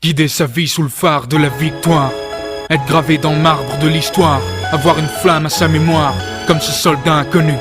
Guider sa vie sous le phare de la victoire, être gravé dans le marbre de l'histoire, avoir une flamme à sa mémoire, comme ce soldat inconnu,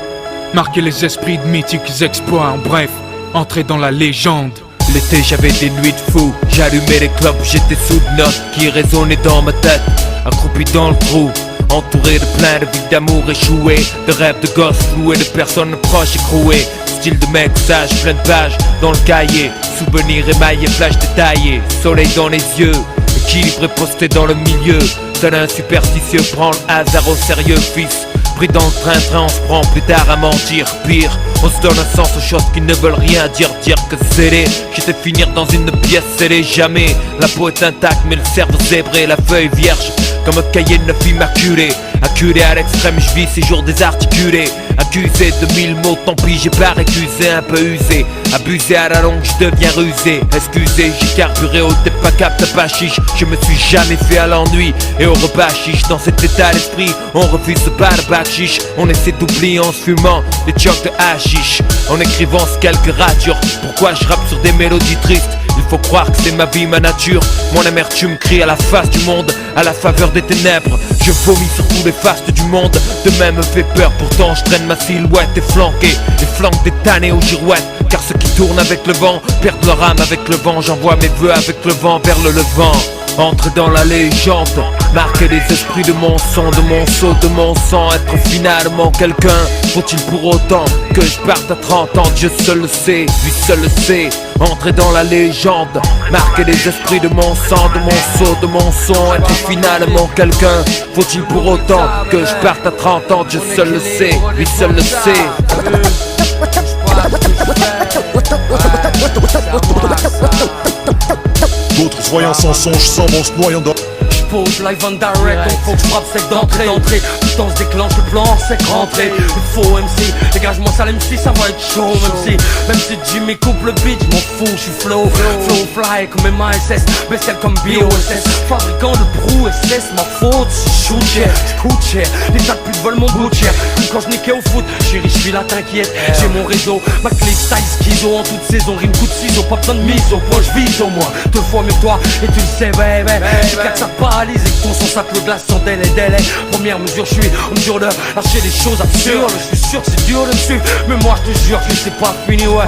marquer les esprits de mythiques exploits, en bref, entrer dans la légende. L'été j'avais des nuits de fou, j'allumais les clopes, j'étais sous de notes qui résonnaient dans ma tête, accroupi dans le trou, entouré de plein de vies d'amour échouées, de rêves de gosses floués, de personnes proches écrouées, style de mec sage, plein de pages dans le cahier, souvenirs émaillés, flash détaillés, soleil dans les yeux, équilibré posté dans le milieu, tel un superstitieux prend le hasard au sérieux fils. Pris dans le train-train, on se prend plus tard à mentir. Pire, on se donne un sens aux choses qui ne veulent rien dire. Dire que scellé, j'étais finir dans une pièce scellée. Jamais, la peau est intacte mais le cerveau zébré. La feuille vierge, comme un cahier de neuf immaculé. Acculé à l'extrême, je vis ces jours désarticulés. Accusé de 1000 mots, tant pis, j'ai pas récusé, un peu usé. Abusé à la longue, je deviens rusé. Excusez, j'ai carburé au pas cap, pas chiche. Je me suis jamais fait à l'ennui et au repas chiche. Dans cet état d'esprit, on refuse de pas de bac chiche. On essaie d'oublier en se fumant des chocs de hashish. En écrivant quelques ratures. Pourquoi je rappe sur des mélodies tristes? Il faut croire que c'est ma vie, ma nature. Mon amertume crie à la face du monde, à la faveur des ténèbres. Je vomis sur tous les fastes du monde. Demain me fait peur, pourtant je traîne ma silhouette et flanqué. Les flancs des tannés aux girouettes. Car ceux qui tournent avec le vent perdent leur âme avec le vent. J'envoie mes vœux avec le vent vers le levant. Entre dans la légende, marquer les esprits de mon son, de mon saut, de mon sang. Être finalement quelqu'un, faut-il pour autant que je parte à 30 ans? Dieu seul le sait, lui seul le sait. Entrer dans la légende, marquer les esprits de mon sang, de mon saut, de mon son. Être finalement quelqu'un, faut-il pour autant que je parte à 30 ans? Dieu seul le sait, lui seul le sait. D'autres voyant sans songe, sans vont se noyant dans... J'pose live and direct, donc faut que j'frappe sec d'entrée. Putain se déclenche le plan, sec rentré. Il faut MC, dégage-moi ça l'MC, ça va être chaud. Même si Jimmy coupe le beat, j'm'en fous, j'suis flow fly comme MASS, bestial comme BOSS. Fabricant de brou SS, ma faute, j'coute cher. Les tas de putes volent mon bout de chair. Comme quand j'niquais au foot, chérie j'suis là t'inquiète. J'ai mon réseau, ma clip style schizo. En toute saison, rime coup de ciseaux, pas besoin de mise au point, j'vise au moins 2 fois mieux que toi, et tu le sais baby. J'ai claque ça paralyse et que ton son sac le glace sans délai. Première mesure, je suis en mesure de lâcher des choses absurdes. Je suis sûr que c'est dur de me suivre, mais moi je te jure que c'est pas fini, ouais.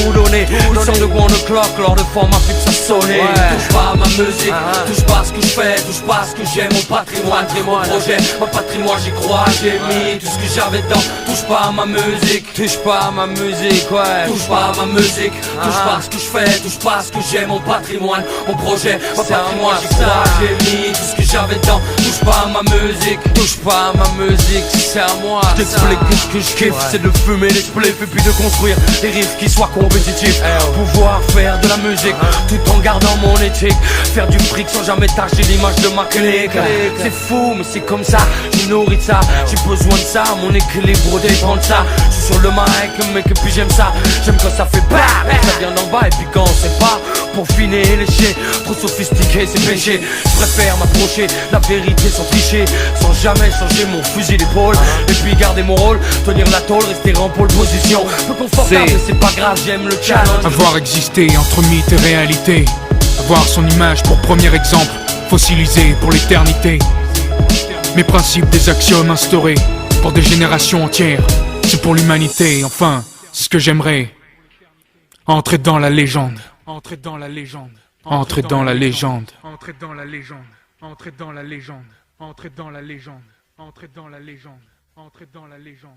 Tout donner, ils sont de one o'clock, lors de forme ma pub ça sonner. Touche pas à ma musique, touche pas à ce que je fais, touche pas à ce que j'aime, mon patrimoine, mon projet, mon patrimoine, j'y crois, j'ai mis tout ce que j'avais dedans. Touche pas à ma musique, touche pas à ma musique, ouais. Touche pas à ma musique, touche pas à ce que je fais, touche pas à ce que j'aime, mon patrimoine, mon projet, mon patrimoine, j'y crois, j'ai mis tout ce que j'avais dedans. Touche pas à ma musique, touche pas à ma musique, c'est à moi. Je t'explique que ce que je kiffe, c'est de fumer les spliffs et puis de construire des riffs qui soient compétitifs. Pouvoir faire de la musique tout en gardant mon éthique. Faire du fric sans jamais tâcher l'image de ma clique. C'est fou mais c'est comme ça, je nourris de ça. J'ai besoin de ça, mon équilibre dépend de ça. Je suis sur le mic mec et puis j'aime ça. J'aime quand ça fait bah, ça vient d'en bas et puis quand c'est pas pour finir et lécher. Trop sophistiqué c'est péché. Je préfère m'approcher la vérité sans tricher, sans jamais changer mon fusil d'épaule. Et puis garder mon rôle, tenir la tôle, rester en pole position. Peu confortable mais c'est pas grave, j'aime le challenge. Avoir existé entre mythe et réalité, avoir son image pour premier exemple, fossilisé pour l'éternité. Mes principes, des axiomes instaurés pour des générations entières, c'est pour l'humanité, enfin, c'est ce que j'aimerais. Entrer dans la légende. Entrer dans la légende. Entrer dans la légende. Entrer dans la légende. Entrer dans la légende. Entrer dans la légende. Entrer dans la légende. Entrer dans la légende.